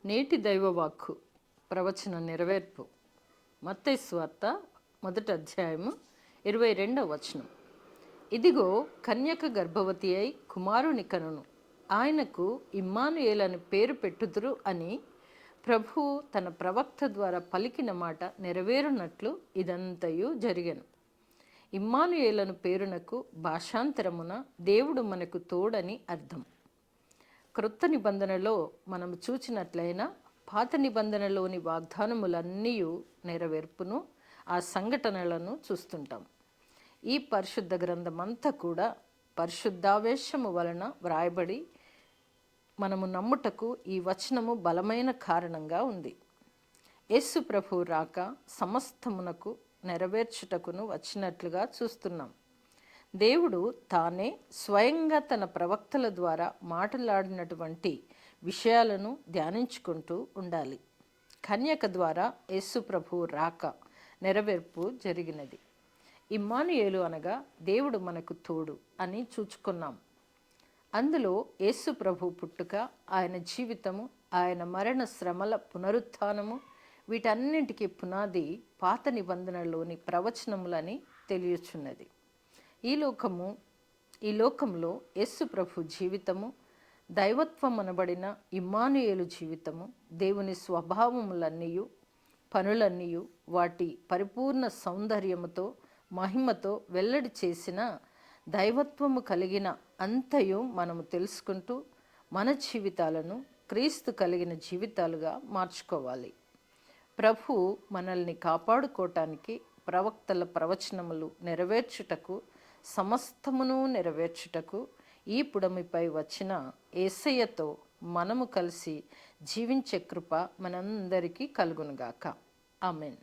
నేటి దైవవాక్కు ప్రవచన నెరవేర్పు. మత్తయి సువార్త 1వ అధ్యాయము 22వ వచనం. ఇదిగో కన్యక గర్భవతి అయి కుమారుని కనును, ఆయనకు ఇమ్మానుయేలు అని పేరు పెట్టుదురు అని ప్రభువు తన ప్రవక్త ద్వారా పలికిన మాట నెరవేరునట్లు ఇదంతయు జరిగెను. ఇమ్మానుయేలను పేరునకు భాషాంతరమున దేవుడు మనకు తోడని అర్థం. క్రొత్త నిబంధనలో మనం చూచినట్లయినా పాత నిబంధనలోని వాగ్దానములన్నీ నెరవేర్పును, ఆ సంఘటనలను చూస్తుంటాం. ఈ పరిశుద్ధ గ్రంథమంతా కూడా పరిశుద్ధావేశము వలన వ్రాయబడి మనము నమ్ముటకు ఈ వచనము బలమైన కారణంగా ఉంది. యేసు ప్రభు రాక సమస్తమునకు నెరవేర్చుటకును వచ్చినట్లుగా చూస్తున్నాం. దేవుడు తానే స్వయంగా తన ప్రవక్తల ద్వారా మాట్లాడినటువంటి విషయాలను ధ్యానించుకుంటూ ఉండాలి. కన్యక ద్వారా యేసు ప్రభు రాక నెరవేర్పు జరిగినది. ఇమ్మానుయేలు అనగా దేవుడు మనకు తోడు అని చూచుకున్నాం. అందులో యేసు ప్రభు పుట్టుక, ఆయన జీవితము, ఆయన మరణ శ్రమల పునరుత్థానము, వీటన్నింటికీ పునాది పాత నిబంధనలోని ప్రవచనములని తెలియచున్నది. ఈ లోకంలో యేసు ప్రభు జీవితము, దైవత్వం అనబడిన ఇమ్మానుయేలు జీవితము, దేవుని స్వభావములన్నీ, పనులన్నీ, వాటి పరిపూర్ణ సౌందర్యముతో మహిమతో వెల్లడి చేసిన దైవత్వము కలిగిన అంతయు మనము తెలుసుకుంటూ మన జీవితాలను క్రీస్తు కలిగిన జీవితాలుగా మార్చుకోవాలి. ప్రభు మనల్ని కాపాడుకోవటానికి ప్రవక్తల ప్రవచనములు నెరవేర్చుటకు, సమస్తమును నెరవేర్చుటకు ఈ పుడమిపై వచ్చిన యేసయ్యతో మనము కలిసి జీవించే కృప మనందరికీ కలుగునుగాక. ఆమేన్.